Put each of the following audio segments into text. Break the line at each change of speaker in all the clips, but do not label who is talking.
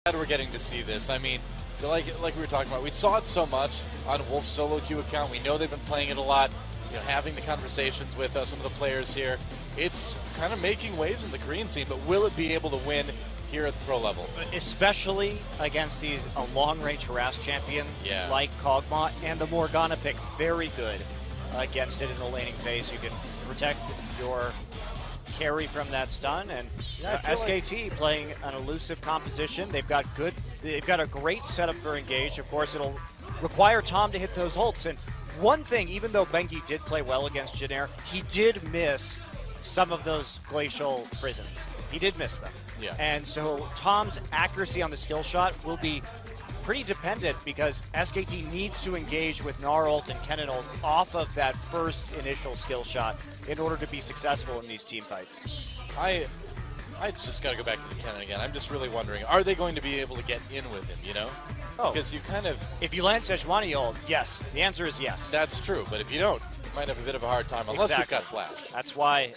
glad we're getting to see this. I mean, like we were talking about, we saw it so much on Wolf's solo queue account. We know they've been playing it a lot. You know, having the conversations with some of the players here, it's kind of making waves in the Korean scene. But will it be able to win here at the pro level?
Especially against a long-range harass champion like Kog'Maw, and the Morgana pick, very good against it in the laning phase. You can protect your carry from that stun, and SKT playing an elusive composition. They've got a great setup for engage. Of course, it'll require Tom to hit those ults. And one thing, even though Bengi did play well against Janair, he did miss some of those glacial prisons. He did miss them. Yeah. And so Tom's accuracy on the skill shot will be pretty dependent, because SKT needs to engage with Gnar ult and Kennen ult off of that first initial skill shot in order to be successful in these team fights.
I just got to go back to the Kennen again. I'm just really wondering, are they going to be able to get in with him, you know?
Oh.
Because you kind of...
If you land Sejuani ult, yes. The answer is yes.
That's true, but if you don't, you might have a bit of a hard time, unless you've got Flash.
That's why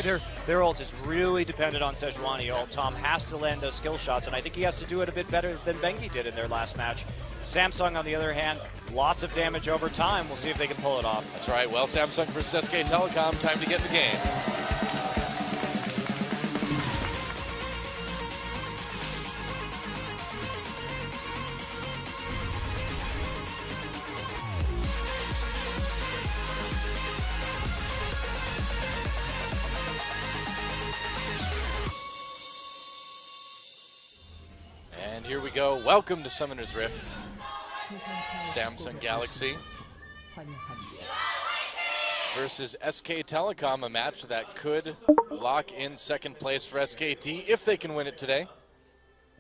their ult is really dependent on Sejuani ult. Tom has to land those skill shots, and I think he has to do it a bit better than Bengi did in their last match. Samsung, on the other hand, lots of damage over time. We'll see if they can pull it off. That's
right. Well, Samsung versus SK Telecom, time to get in the game. And here we go. Welcome to Summoner's Rift. Samsung Galaxy versus SK Telecom, a match that could lock in second place for SKT if they can win it today.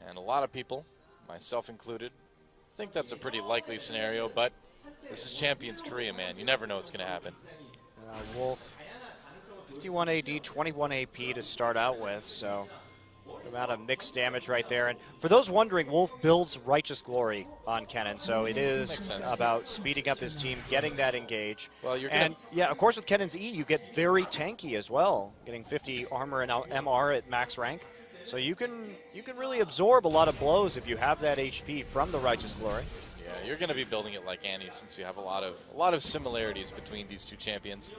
And a lot of people, myself included, think that's a pretty likely scenario, but this is Champions Korea, man. You never know what's going to happen.
Wolf, 51 AD, 21 AP to start out with, so amount of mixed damage right there. And for those wondering, Wolf builds Righteous Glory on Kennen, so it is about speeding up his team, getting that engage.
Well,
and yeah, of course with Kennen's E, you get very tanky as well, getting 50 armor and MR at max rank. So you can really absorb a lot of blows if you have that HP from the Righteous Glory.
Yeah, you're going to be building it like Annie, since you have a lot of similarities between these two champions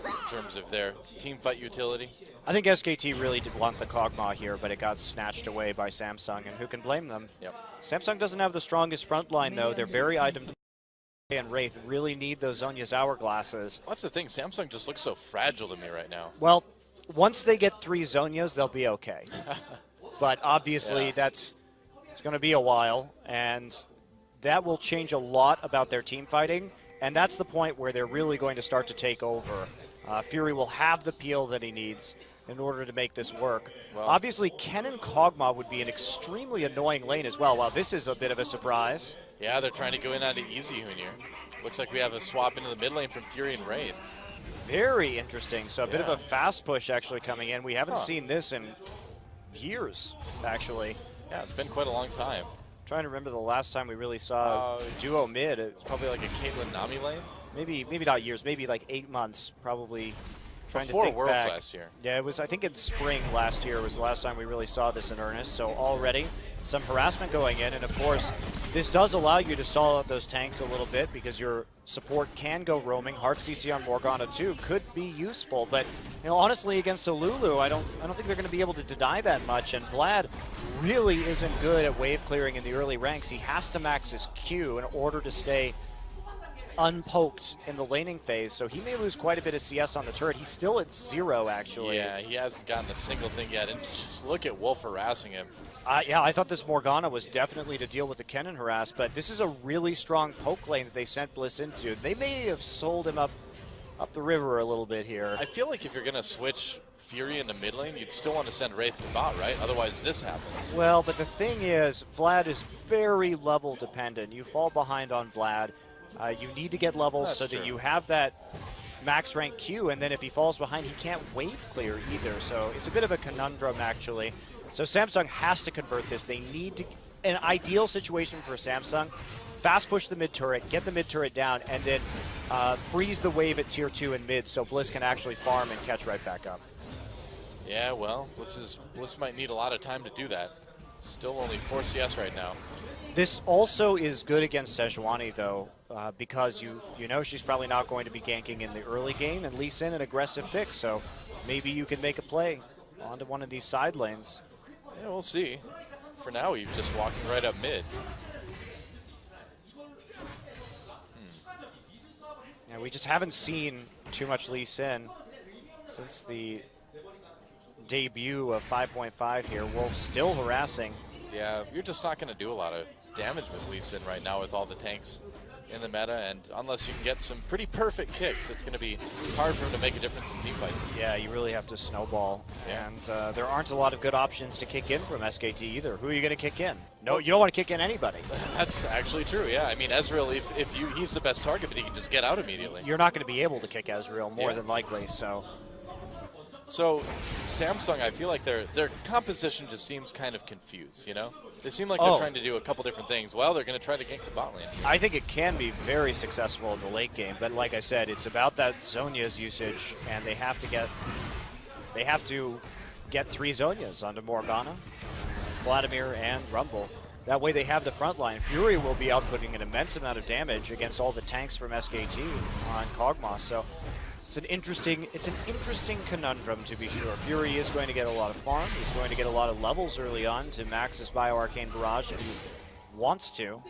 in terms of their team fight utility.
I think SKT really did want the Kog'Maw here, but it got snatched away by Samsung, and who can blame them?
Yep.
Samsung doesn't have the strongest front line, though. They're very item and Wraith really need those Zhonya's hourglasses.
Well, that's the thing. Samsung just looks so fragile to me right now.
Well, once they get 3 Zhonyas, they'll be okay. But obviously, it's going to be a while, and that will change a lot about their team fighting, and that's the point where they're really going to start to take over. Fury will have the peel that he needs in order to make this work. Well, obviously, Kennen Kog'Maw would be an extremely annoying lane as well. Wow, this is a bit of a surprise.
Yeah, they're trying to go in on the easy Hoon here. Looks like we have a swap into the mid lane from Fury and Wraith.
Very interesting. So a bit of a fast push actually coming in. We haven't seen this in years, actually.
Yeah, it's been quite a long time.
I'm trying to remember the last time we really saw duo mid.
It's probably like a Caitlyn Nami lane.
Maybe not years, maybe like 8 months, probably. Trying
Before
to think
Worlds
back.
last year.
Yeah, it was, I think in spring last year was the last time we really saw this in earnest. So already some harassment going in, and of course this does allow you to stall out those tanks a little bit because your support can go roaming. Hard CC on Morgana too could be useful, but you know, honestly against a Lulu, I don't think they're going to be able to deny that much. And Vlad really isn't good at wave clearing in the early ranks. He has to max his Q in order to stay unpoked in the laning phase, so he may lose quite a bit of CS on the turret. He's still at 0, actually.
Yeah, he hasn't gotten a single thing yet, and just look at Wolf harassing him.
Yeah, I thought this Morgana was definitely to deal with the Kennen harass, but this is a really strong poke lane that they sent Bliss into. They may have sold him up the river a little bit here.
I feel like if you're going to switch Fury in the mid lane, you'd still want to send Wraith to bot, right? Otherwise this happens.
Well, but the thing is, Vlad is very level dependent. You fall behind on Vlad. You need to get levels so that you have that max rank Q, and then if he falls behind, he can't wave clear either. So it's a bit of a conundrum, actually. So Samsung has to convert this. They need to, an ideal situation for Samsung, fast push the mid turret, get the mid turret down, and then freeze the wave at tier 2 and mid so Bliss can actually farm and catch right back up.
Yeah, well, Bliss might need a lot of time to do that. Still only 4 CS right now.
This also is good against Sejuani, though, because you know she's probably not going to be ganking in the early game, and Lee Sin an aggressive pick, so maybe you can make a play onto one of these side lanes.
Yeah, we'll see. For now, he's just walking right up mid.
Yeah, we just haven't seen too much Lee Sin since the debut of 5.5 here. Wolf still harassing.
Yeah, you're just not going to do a lot of damage with Lee Sin right now with all the tanks in the meta, and unless you can get some pretty perfect kicks, it's going to be hard for him to make a difference in team fights.
Yeah, you really have to snowball,
yeah.
And there aren't a lot of good options to kick in from SKT either. Who are you going to kick in? No, you don't want to kick in anybody.
That's actually true, yeah. I mean, Ezreal, he's the best target, but he can just get out immediately.
You're not going to be able to kick Ezreal more than likely, so.
So, Samsung, I feel like their composition just seems kind of confused, you know? They seem like they're trying to do a couple different things. Well, they're going to try to gank the bot lane.
I think it can be very successful in the late game, but like I said, it's about that Zhonya's usage, and they have to get 3 Zhonyas onto Morgana, Vladimir, and Rumble. That way they have the front line. Fury will be outputting an immense amount of damage against all the tanks from SKT on Kog'Maw, so it's an interesting conundrum, to be sure. Fury is going to get a lot of farm. He's going to get a lot of levels early on to max his Bio-Arcane Barrage if he wants to.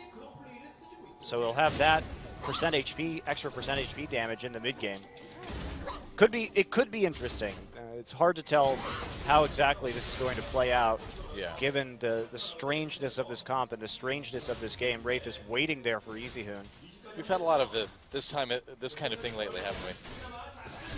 So he'll have that extra percent HP damage in the mid game. It could be interesting. It's hard to tell how exactly this is going to play out, given the strangeness of this comp and the strangeness of this game. Wraith is waiting there for EasyHoon.
We've had a lot of this kind of thing lately, haven't we?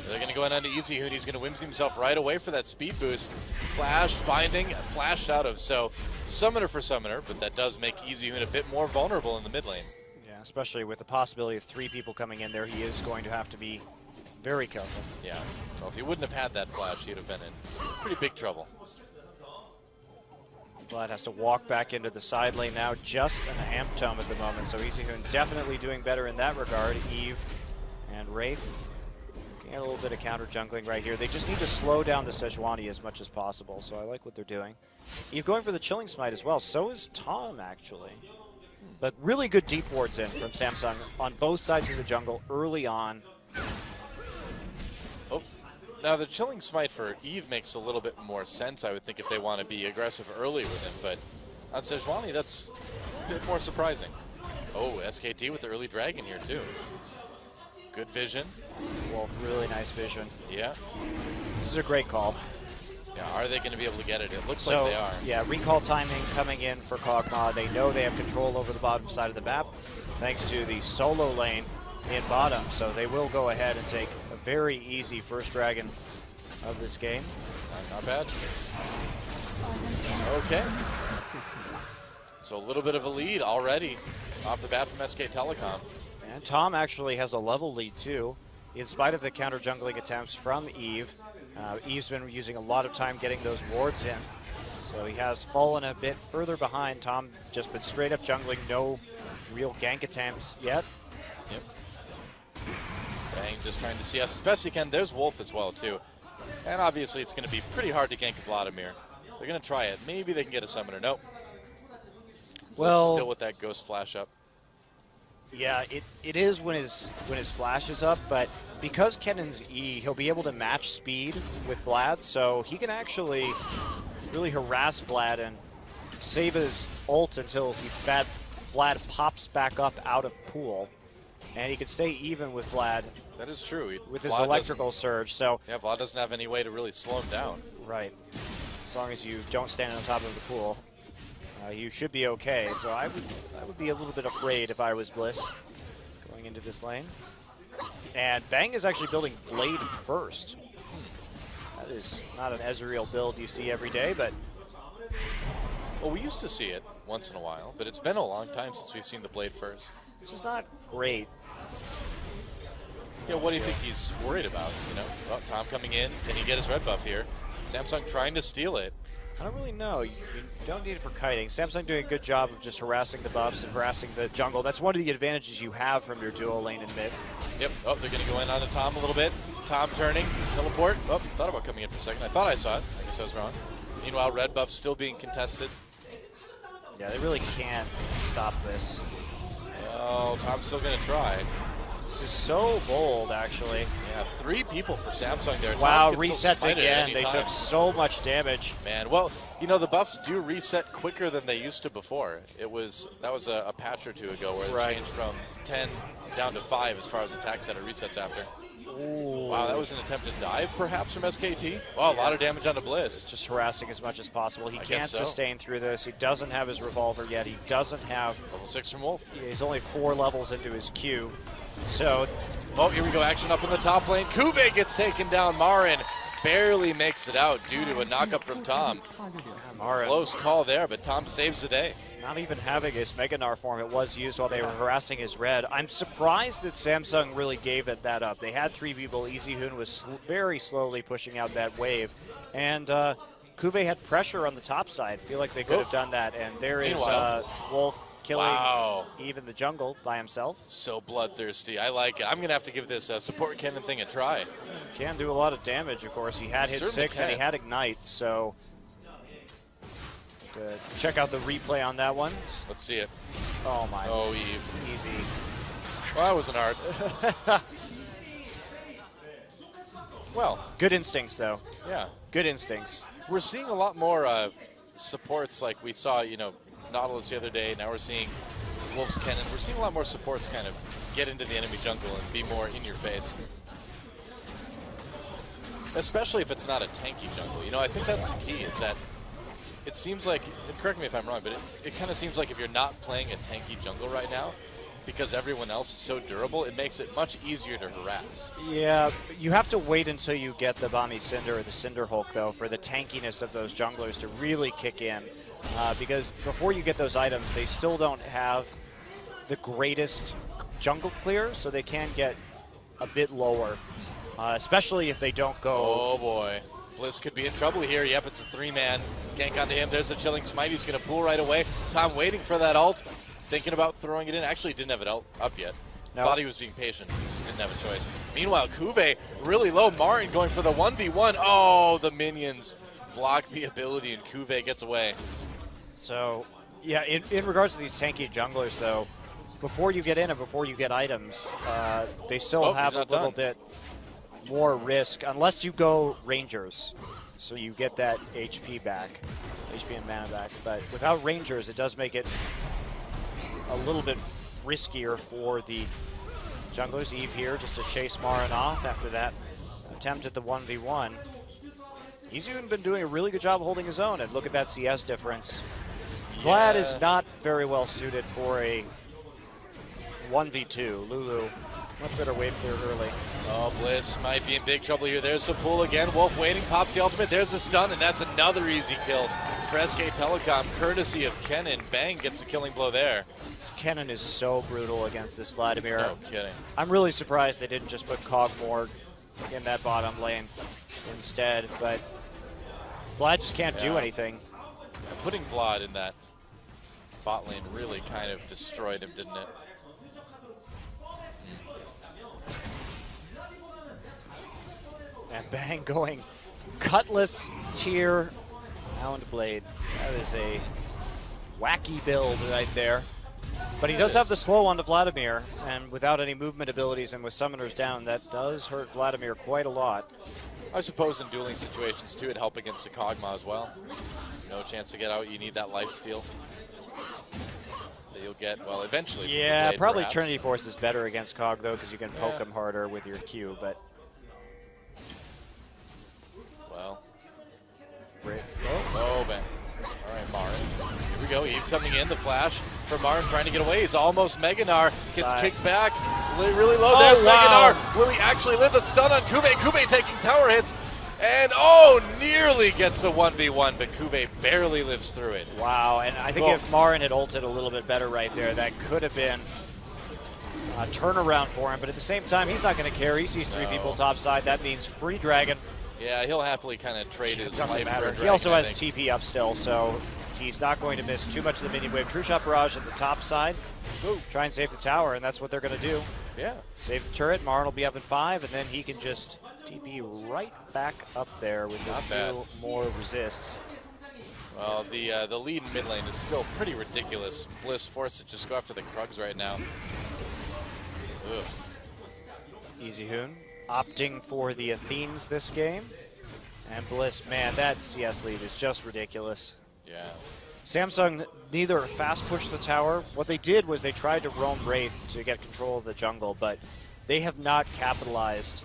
They're going to go in onto EasyHoon. He's going to whimsy himself right away for that speed boost. Flash, binding, flashed out of. So, summoner for summoner, but that does make EasyHoon a bit more vulnerable in the mid lane.
Yeah, especially with the possibility of 3 people coming in there, he is going to have to be very careful.
Yeah, well, if he wouldn't have had that flash, he'd have been in pretty big trouble.
Vlad has to walk back into the side lane now, just an amp tome at the moment, so EasyHoon definitely doing better in that regard. Eve and Wraith getting a little bit of counter jungling right here. They just need to slow down the Sejuani as much as possible, so I like what they're doing. Eve going for the Chilling Smite as well, so is Tom actually. But really good deep wards in from Samsung on both sides of the jungle early on.
Oh, now the Chilling Smite for Eve makes a little bit more sense, I would think, if they want to be aggressive early with him, but on Sejuani, that's a bit more surprising. Oh, SKT with the early dragon here too. Good vision.
Wolf, really nice vision.
Yeah.
This is a great call.
Yeah, are they going to be able to get it? It looks like they are.
Yeah, recall timing coming in for Kog'Maw. They know they have control over the bottom side of the map thanks to the solo lane in bottom, so they will go ahead and take a very easy first dragon of this game.
Not bad. Okay. So a little bit of a lead already off the bat from SK Telecom.
And Tom actually has a level lead too, in spite of the counter jungling attempts from Eve. Eve's been using a lot of time getting those wards in, so he has fallen a bit further behind. Tom just been straight up jungling, no real gank attempts yet.
Yep. Bang, just trying to see us as best he can. There's Wolf as well too. And obviously it's going to be pretty hard to gank Vladimir. They're going to try it. Maybe they can get a summoner. Nope.
Well,
still with that ghost flash up.
Yeah, it is when his flash is up, but because Kennan's E, he'll be able to match speed with Vlad, so he can actually really harass Vlad and save his ult until Vlad pops back up out of pool, and he can stay even with Vlad.
That is true.
With his electrical surge, so...
Yeah, Vlad doesn't have any way to really slow him down.
Right. As long as you don't stand on top of the pool, you should be okay. So I would be a little bit afraid if I was Bliss going into this lane. And Bang is actually building Blade first. That is not an Ezreal build you see every day, but...
Well, we used to see it once in a while, but it's been a long time since we've seen the Blade first.
It's just not great.
Yeah, what do you think he's worried about? You know, well, Tom coming in, can he get his red buff here? Samsung trying to steal it.
I don't really know. You don't need it for kiting. Samsung doing a good job of just harassing the buffs and harassing the jungle. That's one of the advantages you have from your dual lane in mid.
Yep. Oh, they're going to go in on to Tom a little bit. Tom turning, teleport. Oh, thought about coming in for a second. I thought I saw it. I guess I was wrong. Meanwhile, red buff still being contested.
Yeah, they really can't stop this.
Oh, Tom's still going to try.
This is so bold, actually.
Yeah, 3 people for Samsung there.
Wow, resets again. They took so much damage.
Man, well, you know, the buffs do reset quicker than they used to before. That was a patch or 2 ago where it changed from 10 down to 5 as far as attack center resets after. Ooh. Wow, that was an attempted dive, perhaps, from SKT. Wow, a lot of damage onto Bliss.
Just harassing as much as possible. He can't sustain through this. He doesn't have his revolver yet. He doesn't have...
Level 6 from Wolf.
He's only 4 levels into his Q. So...
Oh, here we go. Action up in the top lane. Kuve gets taken down. Marin barely makes it out due to a knockup from Tom.
Marin.
Close call there, but Tom saves the day.
Not even having his Mega Gnar form, it was used while they were harassing his red. I'm surprised that Samsung really gave it that up. They had 3 people. Easyhoon was very slowly pushing out that wave. And Kuve had pressure on the top side. I feel like they could have done that. And there is Wolf killing even the jungle by himself.
So bloodthirsty. I like it. I'm going to have to give this support cannon thing a try.
Can do a lot of damage, of course. He had hit 6 and he had Ignite, so... check out the replay on that one.
Let's see it.
Oh my.
Oh, Eve.
Easy.
Well, that wasn't hard. Well.
Good instincts, though.
Yeah.
Good instincts.
We're seeing a lot more supports like we saw, you know, Nautilus the other day. Now we're seeing Wolf's Cannon. We're seeing a lot more supports kind of get into the enemy jungle and be more in your face. Especially if it's not a tanky jungle. You know, I think that's the key, is that it seems like, and correct me if I'm wrong, but it kind of seems like if you're not playing a tanky jungle right now, because everyone else is so durable, it makes it much easier to harass.
Yeah, you have to wait until you get the Bami Cinder or the Cinder Hulk, though, for the tankiness of those junglers to really kick in. Because before you get those items, they still don't have the greatest jungle clear, so they can get a bit lower, especially if they don't go...
Oh, boy. Bliss could be in trouble here. Yep, it's a 3-man. Gank onto him. There's a chilling smite. He's going to pull right away. Tom waiting for that ult. Thinking about throwing it in. Actually didn't have it up yet. Nope. Thought he was being patient. He just didn't have a choice. Meanwhile, Kuve really low. Marin going for the 1v1. Oh, the minions block the ability and Kuve gets away.
So, yeah, in regards to these tanky junglers, though, before you get in and before you get items, they still have a little bit more risk, unless you go Rangers, so you get that HP back, HP and mana back. But without Rangers, it does make it a little bit riskier for the junglers. Eve here just to chase Marin off after that attempt at the 1v1. He's even been doing a really good job holding his own, and look at that CS difference. Yeah. Vlad is not very well suited for a 1v2. Lulu, much better wave clear early.
Oh, Bliss might be in big trouble here. There's the pull again. Wolf waiting, pops the ultimate. There's the stun, and that's another easy kill for SK Telecom, courtesy of Kennen. Bang gets the killing blow there.
This Kennen is so brutal against this Vladimir.
No kidding.
I'm really surprised they didn't just put Cogmorg in that bottom lane instead, but Vlad just can't do anything.
Putting Vlad in that bot lane really kind of destroyed him, didn't it?
And Bang going Cutlass tier Hound Blade. That is a wacky build right there. But he does have the slow onto Vladimir, and without any movement abilities and with summoners down, that does hurt Vladimir quite a lot.
I suppose in dueling situations too, it'd help against the Kog'Maw as well. No chance to get out, you need that lifesteal that you'll get, well, eventually.
Yeah,
Blade,
probably
perhaps.
Trinity Force is better against Cog, though, because you can poke him harder with your Q, but...
Well.
Oh,
man. All right, Marin. Here we go, Eve coming in, the flash for Marin trying to get away. He's almost Mega Gnar, gets kicked back, really low. There's Mega Gnar. Will he actually live the stun on Kuve? Kuve taking tower hits. And, nearly gets the 1v1, but Kuve barely lives through it.
Wow, and I think if Marin had ulted a little bit better right there, that could have been a turnaround for him. But at the same time, he's not going to care. He sees 3 people topside. That means free dragon.
Yeah, he'll happily kind of trade his life for a dragon.
He also has TP up still, so he's not going to miss too much of the minion wave. True Shot Barrage at the top side. Try and save the tower, and that's what they're going to do.
Yeah.
Save the turret. Marin will be up in 5, and then he can just TP right back up there with a few more resists.
Well, the lead in mid lane is still pretty ridiculous. Bliss forced to just go after the Krugs right now. Ugh.
Easy Hoon opting for the Athenes this game. And Bliss, man, that CS lead is just ridiculous.
Yeah.
Samsung neither fast pushed the tower. What they did was they tried to roam Wraith to get control of the jungle, but they have not capitalized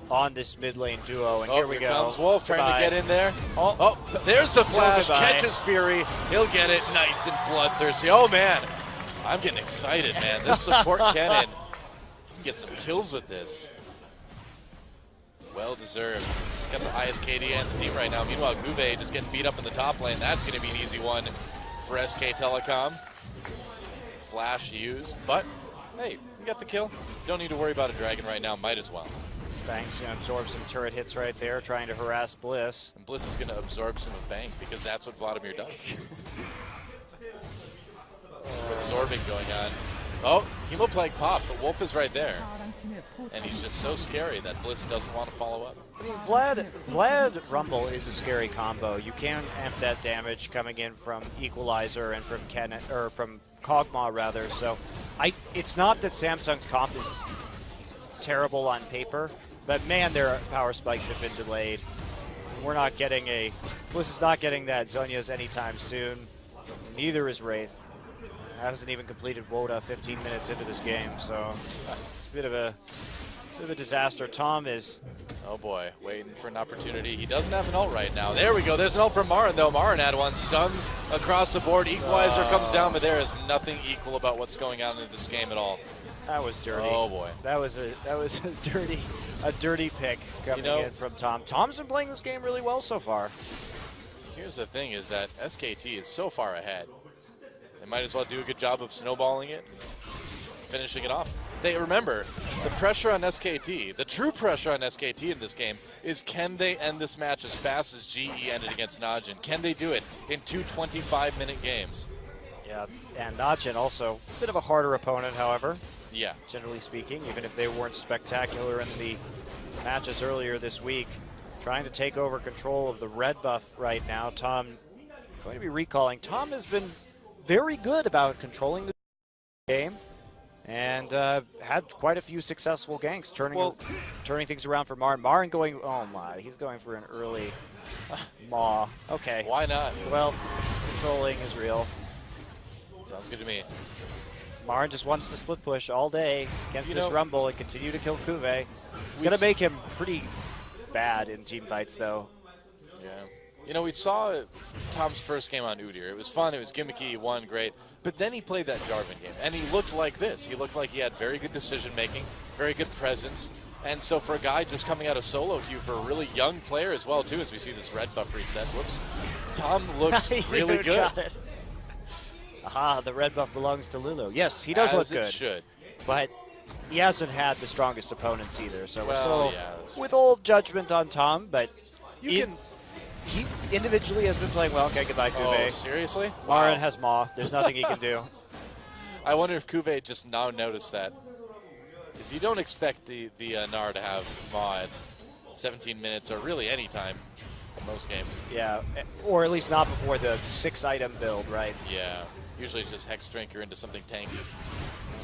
on this mid lane duo. And here we go.
Comes Wolf trying to get in there. Oh, there's the flash. Catches Fury. He'll get it. Nice and bloodthirsty. Oh, man. I'm getting excited, man. This support cannon can get some kills with this. Well deserved. He's got the highest KD in the team right now. Meanwhile, Guve just getting beat up in the top lane. That's going to be an easy one for SK Telecom. Flash used, but hey, we got the kill. Don't need to worry about a dragon right now. Might as well.
Bank's going to absorb some turret hits right there, trying to harass Bliss.
And Bliss is going to absorb some of Bank because that's what Vladimir does. Absorbing going on. Oh, Hemoplague popped, but Wolf is right there. And he's just so scary that Bliss doesn't want to follow up.
I mean, Vlad Rumble is a scary combo. You can amp that damage coming in from Equalizer and from from Kog'Maw rather. So, it's not that Samsung's comp is terrible on paper, but man, their power spikes have been delayed. We're not getting Bliss is not getting that Zhonya's anytime soon. Neither is Wraith. Hasn't even completed Woda 15 minutes into this game, so it's a bit of a disaster. Tom is,
oh boy, waiting for an opportunity. He doesn't have an ult right now. There we go. There's an ult from Marin though. Marin had one. Stuns across the board. Equalizer comes down, but there is nothing equal about what's going on in this game at all.
That was dirty.
Oh boy,
that was a dirty pick coming in from Tom. Tom's been playing this game really well so far.
Here's the thing: is that SKT is so far ahead. They might as well do a good job of snowballing it, finishing it off. They remember the pressure on SKT, the true pressure on SKT in this game is can they end this match as fast as GE ended against Najin? Can they do it in 2 25-minute games?
Yeah, and Najin also a bit of a harder opponent, however.
Yeah.
Generally speaking, even if they weren't spectacular in the matches earlier this week. Trying to take over control of the red buff right now. Tom, going to be recalling, Tom has been very good about controlling the game and had quite a few successful ganks, turning things around for Marin. Marin going, oh my, he's going for an early Maw. Okay.
Why not?
Well, controlling is real.
Sounds good to me.
Marin just wants to split push all day against this Rumble and continue to kill Kuve. It's going to make him pretty bad in team fights, though.
Yeah. You know, we saw Tom's first game on Udyr. It was fun, it was gimmicky, he won, great. But then he played that Jarvan game, and he looked like this. He looked like he had very good decision-making, very good presence. And so for a guy just coming out of solo queue, for a really young player as well, too, as we see this red buff reset, whoops, Tom looks really good.
Aha, the red buff belongs to Lulu. Yes, he does look good.
It should.
But he hasn't had the strongest opponents either, so we're still with old judgment on Tom, but he individually has been playing well. Okay, goodbye, Kuve.
Oh, seriously?
Marin has Maw. There's nothing he can do.
I wonder if Kuve just now noticed that. Because you don't expect the Gnar to have Maw at 17 minutes or really any time in most games.
Yeah, or at least not before the 6-item build, right?
Yeah. Usually it's just Hex Drinker into something tanky.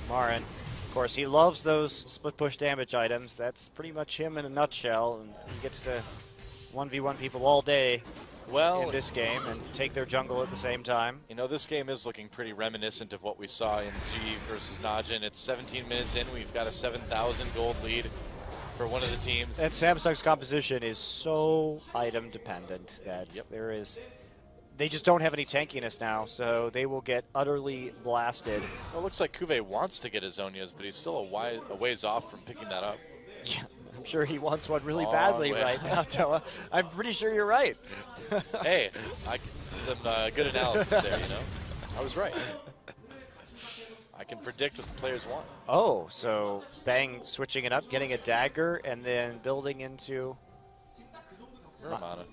Marin, of course, he loves those split push damage items. That's pretty much him in a nutshell. And he gets to 1v1 people all day in this game and take their jungle at the same time.
You know, this game is looking pretty reminiscent of what we saw in G versus Najin. It's 17 minutes in. We've got a 7,000 gold lead for one of the teams.
And Samsung's composition is so item dependent that they just don't have any tankiness now, so they will get utterly blasted.
Well, it looks like Kuve wants to get his Zhonya's, but he's still a ways off from picking that up.
Yeah, I'm sure he wants one really badly right now, Toa. I'm pretty sure you're right.
Hey, some good analysis there, you know. I was right. I can predict what the players want.
Oh, so Bang switching it up, getting a dagger, and then building into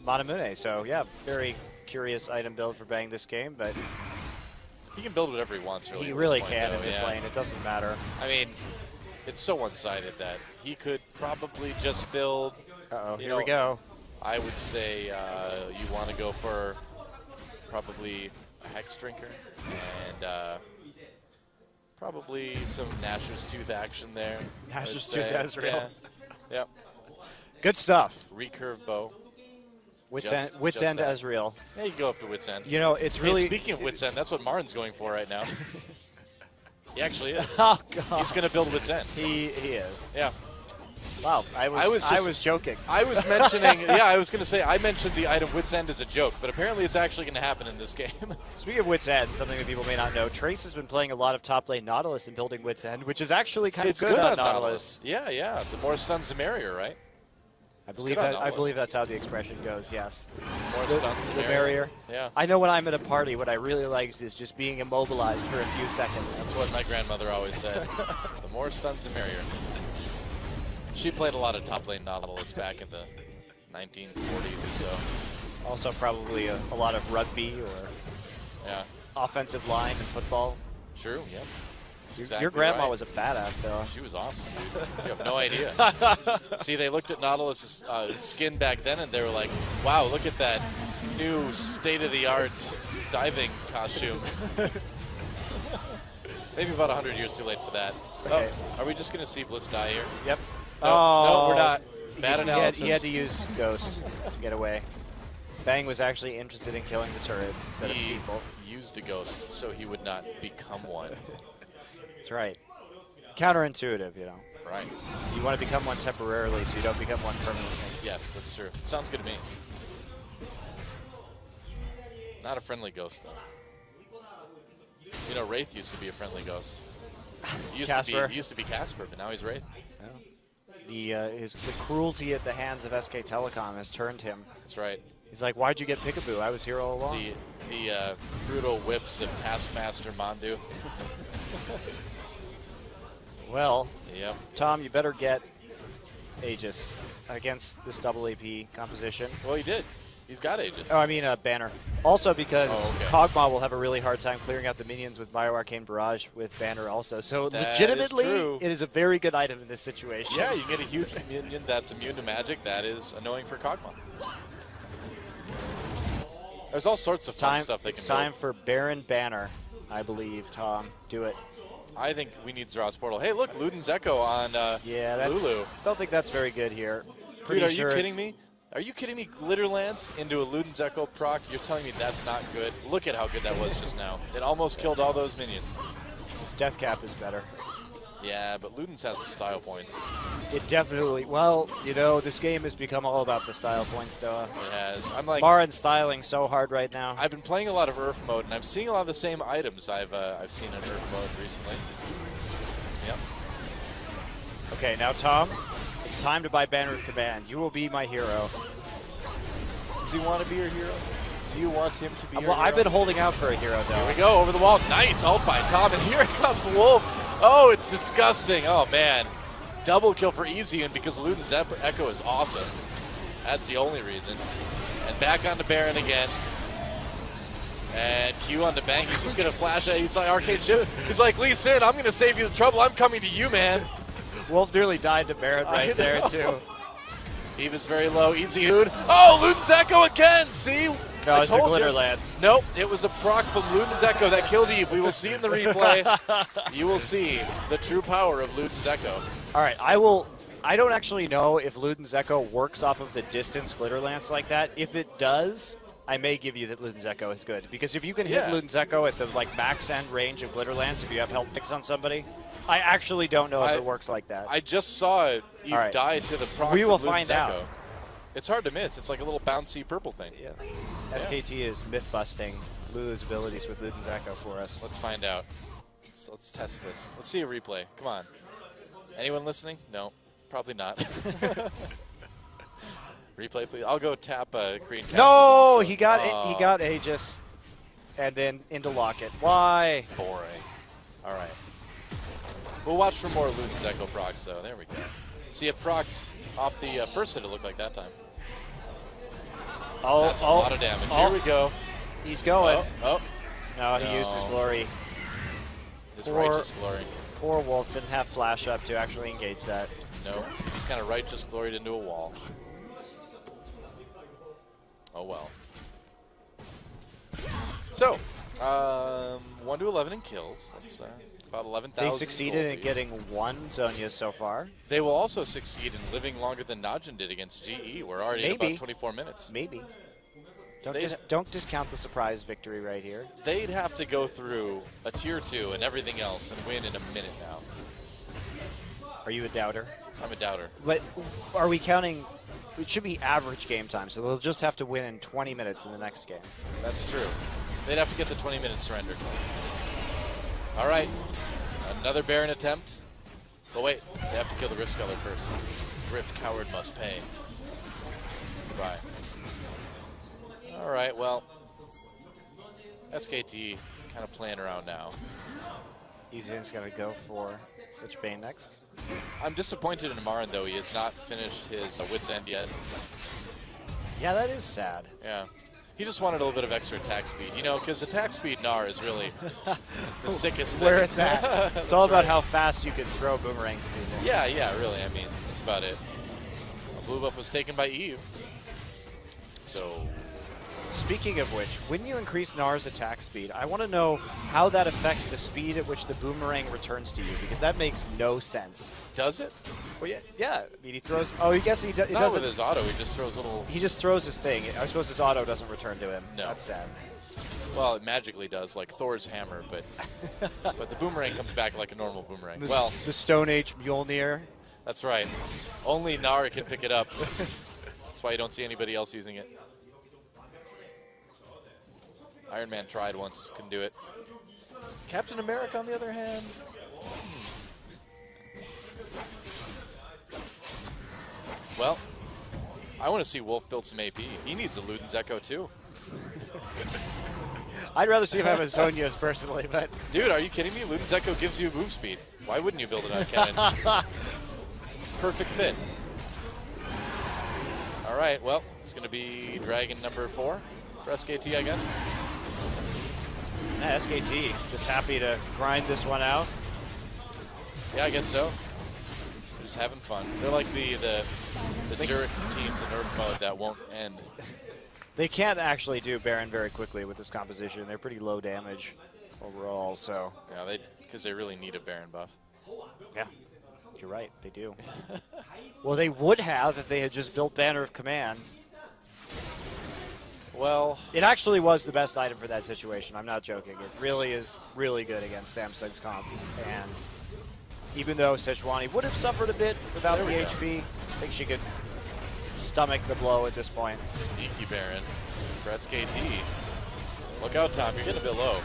Manamune. So, yeah, very curious item build for Bang this game, but
he can build whatever he wants, really.
He really can in this lane. It doesn't matter.
I mean, it's so one-sided that he could probably just build.
Here we go.
I would say you want to go for probably a Hex Drinker, and probably some Nash's Tooth action there.
Nash's Tooth Ezreal.
Yeah. Yep.
Good stuff.
Recurve bow.
Wits End Ezreal.
Yeah, you go up to Wits End.
You know, it's really...
Hey, speaking of Wits End, that's what Marin's going for right now. He actually is.
Oh, God.
He's going to build Wits End.
He is.
Yeah.
Wow, I was joking.
I was mentioning, yeah, I was going to say, I mentioned the item Wits End as a joke, but apparently it's actually going to happen in this game.
Speaking of Wits End, something that people may not know, Trace has been playing a lot of top lane Nautilus and building Wits End, which is actually kind of good on Nautilus.
Yeah, yeah. The more stuns, the merrier, right?
I believe that's how the expression goes, yes.
The more stuns, the merrier. Yeah.
I know when I'm at a party, what I really like is just being immobilized for a few seconds.
That's what my grandmother always said. The more stuns, the merrier. She played a lot of top lane Nautilus back in the 1940s or so.
Also probably a lot of rugby or offensive line in football.
True, yep. Exactly
your grandma
right.
was a badass, though.
She was awesome, dude. You have no idea. See, they looked at Nautilus' skin back then, and they were like, wow, look at that new state-of-the-art diving costume. Maybe about 100 years too late for that. Okay. Oh, are we just going to see Bliss die here?
Yep.
No, we're not. Bad analysis.
He had to use Ghost to get away. Bang was actually interested in killing the turret instead of people.
He used a Ghost so he would not become one.
That's right. Counterintuitive, you know.
Right.
You want to become one temporarily so you don't become one permanently.
Yes, that's true. Sounds good to me. Not a friendly Ghost, though. You know, Wraith used to be a friendly Ghost. He used to be Casper, but now he's Wraith.
Yeah. The cruelty at the hands of SK Telecom has turned him.
That's right.
He's like, why'd you get Peekaboo? I was here all along.
The brutal whips of Taskmaster Mandu.
Well,
yep.
Tom, you better get Aegis against this double AP composition.
Well, he did. He's got Aegis.
Oh, I mean Banner. Also because Kog'Maw will have a really hard time clearing out the minions with BioArcane Barrage with Banner also. So legitimately, it is a very good item in this situation.
Yeah, you can get a huge minion that's immune to magic. That is annoying for Kog'Maw. There's all sorts of fun stuff they can do.
It's time for Baron Banner, I believe, Tom. Do it.
I think we need Zerat's Portal. Hey, look, Luden's Echo on Lulu.
I don't think that's very good here.
Dude, are you kidding me? Are you kidding me? Glitter Lance into a Luden's Echo proc? You're telling me that's not good? Look at how good that was just now. It almost killed all those minions.
Death Cap is better.
Yeah, but Luden's has the style points.
It definitely, well, you know, this game has become all about the style points, Doa.
It has. I'm like
Marin's styling so hard right now.
I've been playing a lot of Earth mode, and I'm seeing a lot of the same items I've seen in Earth mode recently. Yep.
Okay, now Tom, it's time to buy Banner of Command. You will be my hero.
Does he want to be your hero? Do you want him to be your hero?
Well, I've been holding out for a hero, though.
Here we go, over the wall. Nice ult by Tom, and here comes Wolf. Oh, it's disgusting. Oh, man. Double kill for Easy, and because Luden's Echo is awesome. That's the only reason. And back onto Baron again. And Q onto Bang. He's just going to flash it. He's like, Arcade Shit. He's like, Lee Sin, I'm going to save you the trouble. I'm coming to you, man.
Wolf nearly died to Baron right there, too.
Eve is very low. Easy Hood. Oh, Luden's Echo again. See?
No, it's a Glitter Lance.
Nope, it was a proc from Luden's Echo that killed Eve. We will see in the replay. You will see the true power of Luden's Echo.
All right, I don't actually know if Luden's Echo works off of the distance Glitter Lance like that. If it does, I may give you that Luden's Echo is good. Because if you can hit Luden's Echo at the max end range of Glitter Lance, if you have health picks on somebody, I actually don't know if it works like that.
I just saw it. Eve die to the proc.
We will
from Luden's
find out.
Echo. It's hard to miss. It's like a little bouncy purple thing.
Yeah. SKT is myth-busting Lulu's abilities with Luden's Echo for us.
Let's find out. Let's test this. Let's see a replay. Come on. Anyone listening? No. Probably not. Replay, please. I'll go tap Korean.
No! He got Aegis. And then into Locket. Why?
Boring. All right. We'll watch for more Luden's Echo procs, though. There we go. See, it procced off the first hit, it looked like that time. That's a lot of damage. Here we go.
He's going.
No,
he used his glory.
His righteous glory.
Poor Wolf didn't have flash up to actually engage that.
No, just kind of righteous gloried into a wall. Oh well. So, 1 to 11 in kills. That's about 11,000.
They succeeded in getting 1 Zhonya so far.
They will also succeed in living longer than Najin did against GE. We're already at about 24 minutes.
Maybe. Don't discount the surprise victory right here.
They'd have to go through a tier 2 and everything else and win in a minute now.
Are you a doubter?
I'm a doubter.
But are we counting? It should be average game time, so they'll just have to win in 20 minutes in the next game.
That's true. They'd have to get the 20-minute surrender. All right, another Baron attempt. But wait, they have to kill the Rift Sculler first. Rift Coward must pay. Goodbye. All right, well, SKT kind of playing around now.
Easy's going to go for Lich Bane next.
I'm disappointed in Marin, though. He has not finished his Wit's End yet.
Yeah, that is sad.
Yeah. He just wanted a little bit of extra attack speed, you know, because attack speed Gnar is really the sickest thing.
Where it's at. It's all about how fast you can throw boomerangs at people.
Yeah, yeah, really. I mean, that's about it. Blue buff was taken by Eve. So,
speaking of which, when you increase Gnar's attack speed, I want to know how that affects the speed at which the boomerang returns to you, because that makes no sense.
Does it?
Well, yeah. I mean, he throws. Oh, I guess he does.
Not with his auto. He just throws little.
He just throws his thing. I suppose his auto doesn't return to him.
No.
That's sad.
Well, it magically does, like Thor's hammer, but the boomerang comes back like a normal boomerang.
The Stone Age Mjolnir.
That's right. Only Gnar can pick it up. That's why you don't see anybody else using it. Iron Man tried once, couldn't do it. Captain America, on the other hand. Well, I want to see Wolf build some AP. He needs a Luden's Echo too.
I'd rather see him have a Zhonya's personally, but
dude, are you kidding me? Luden's Echo gives you move speed. Why wouldn't you build it on cannon? Perfect fit. All right, well, it's going to be Dragon number 4 for SKT, I guess.
Yeah, SKT just happy to grind this one out.
Yeah, I guess so. Just having fun. They're like the Zurich teams in Nerf mode that won't end.
They can't actually do Baron very quickly with this composition. They're pretty low damage overall, so.
Yeah, because they really need a Baron buff.
Yeah, you're right, they do. Well, they would have if they had just built Banner of Command.
Well,
it actually was the best item for that situation. I'm not joking. It really is really good against Samsung's comp. And even though Sejuani would have suffered a bit without the HP, I think she could stomach the blow at this point.
Sneaky Baron for SKT. Look out, Tom. You're getting a bit low.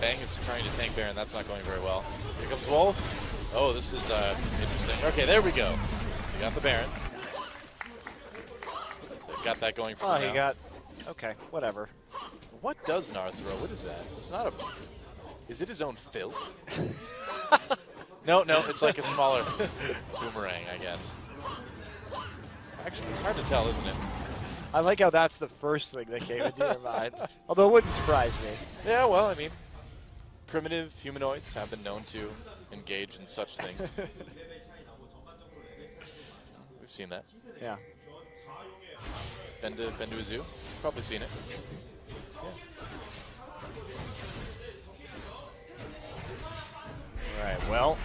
Bang is trying to tank Baron. That's not going very well. Here comes Wolf. Oh, this is interesting. Okay, there we go. We got the Baron. So got that going for
him. Oh, he got... Okay, whatever.
What does Gnar throw? What is that? It's not a... Is it his own filth? No, it's like a smaller boomerang, I guess. Actually, it's hard to tell, isn't it?
I like how that's the first thing that came into your mind. Although it wouldn't surprise me.
Yeah, well, I mean, primitive humanoids have been known to engage in such things. We've seen that.
Yeah.
Been to a zoo? Probably seen it. Yeah.
All right, well,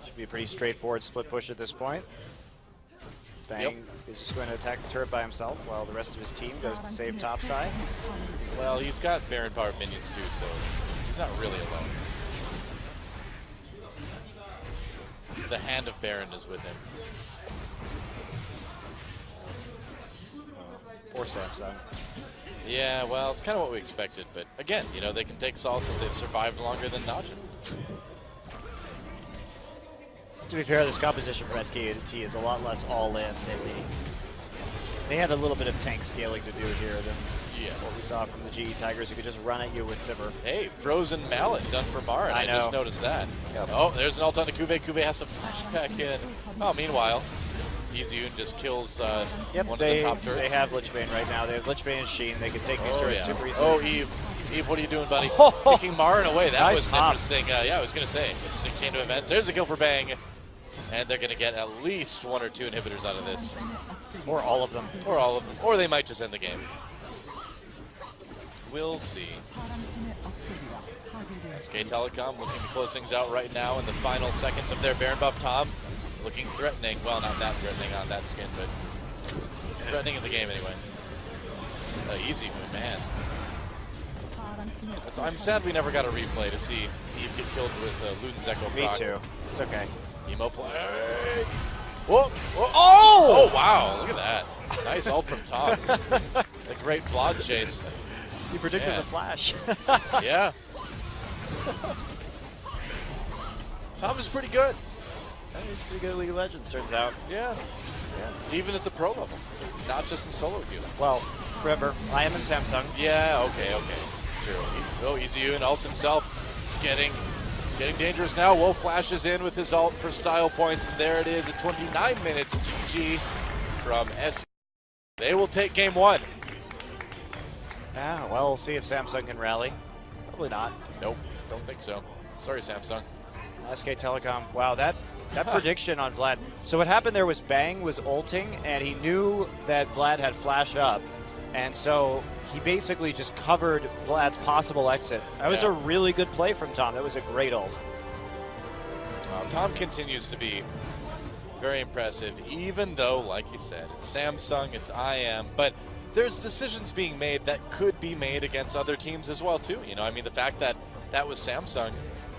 should be a pretty straightforward split push at this point. Bang is just going to attack the turret by himself while the rest of his team goes to save topside.
Well, he's got Baron powered minions too, so he's not really alone. The hand of Baron is with him.
Poor Samsung.
Yeah, well, it's kind of what we expected, but again, you know, they can take Salsa if they've survived longer than Najin.
To be fair, this composition for SKT is a lot less all-in. They had a little bit of tank scaling to do here than what we saw from the GE Tigers, who could just run at you with Sivir.
Hey, Frozen Mallet done for Marin. I just noticed that.
Yep.
Oh, there's an ult on the Kube. Kube has to flash back in. Oh, meanwhile, Izzyun just kills one of the top turrets.
They have Lich Bane right now. They have Lich Bane and Sheen. They can take these turrets super easily.
Oh, Eve. Eve, what are you doing, buddy? Kicking Marin away. That was an interesting, yeah, I was going to say, interesting chain of events. There's a kill for Bang. And they're going to get at least 1 or 2 inhibitors out of this.
Or all of them.
Or all of them. Or they might just end the game. will see. SK Telecom looking to close things out right now in the final seconds of their Baron buff. Tom looking threatening. Well, not that threatening on that skin, but threatening in the game anyway. Easy move, man. I'm sad we never got a replay to see Eve get killed with Luden's Echo proc.
Me too. It's okay.
Emo play. Whoa, whoa. Oh! Oh, wow. Look at that. Nice ult from Tom. A great vlog chase.
He predicted the flash.
Yeah. Tom is pretty good.
He's pretty good at League of Legends, turns out.
Yeah. Even at the pro level, not just in solo queue.
Well, remember, I am in Samsung.
Yeah, okay. It's true. Oh, Easy and ults himself. It's getting dangerous now. Wolf flashes in with his ult for style points, and there it is at 29 minutes. GG from SK. They will take game 1.
Yeah, well, we'll see if Samsung can rally. Probably not.
Nope, don't think so. Sorry, Samsung.
SK Telecom. Wow, that prediction on Vlad. So what happened there was Bang was ulting, and he knew that Vlad had flash up, and so he basically just covered Vlad's possible exit. That was a really good play from Tom. That was a great ult.
Tom continues to be very impressive, even though, like you said, it's Samsung, it's IM, but there's decisions being made that could be made against other teams as well, too. You know, I mean, the fact that that was Samsung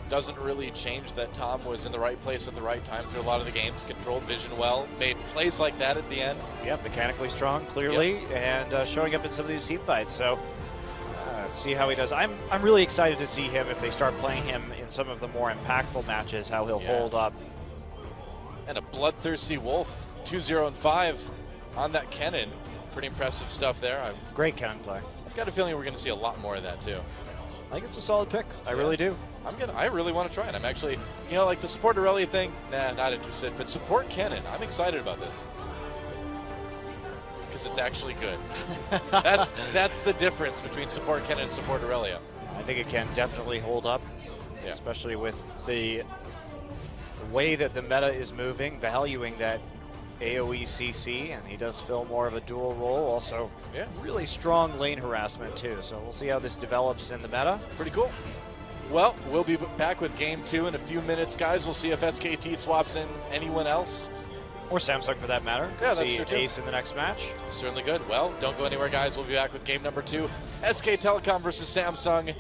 doesn't really change that Tom was in the right place at the right time through a lot of the games, controlled vision well, made plays like that at the end.
Yep, mechanically strong, clearly, and showing up in some of these team fights. So let's see how he does. I'm really excited to see him if they start playing him in some of the more impactful matches, how he'll hold up.
And a bloodthirsty Wolf, 2-0 and 5 on that Kennen. Pretty impressive stuff there.
Great Kennen play.
I've got a feeling we're going to see a lot more of that too.
I think it's a solid pick. I really do.
I really want to try it. I'm actually, you know, like the support Aurelia thing, nah, not interested. But support Kennen, I'm excited about this. Because it's actually good. That's the difference between support Kennen and support Aurelia.
I think it can definitely hold up, especially with the way that the meta is moving, valuing that AoE CC, and he does fill more of a dual role. Also, really strong lane harassment too. So we'll see how this develops in the meta.
Pretty cool. Well, we'll be back with game 2 in a few minutes, guys. We'll see if SKT swaps in anyone else.
Or Samsung for that matter.
Yeah, that's true too.
Ace in the next match.
Certainly good. Well, don't go anywhere, guys. We'll be back with game number 2. SK Telecom versus Samsung.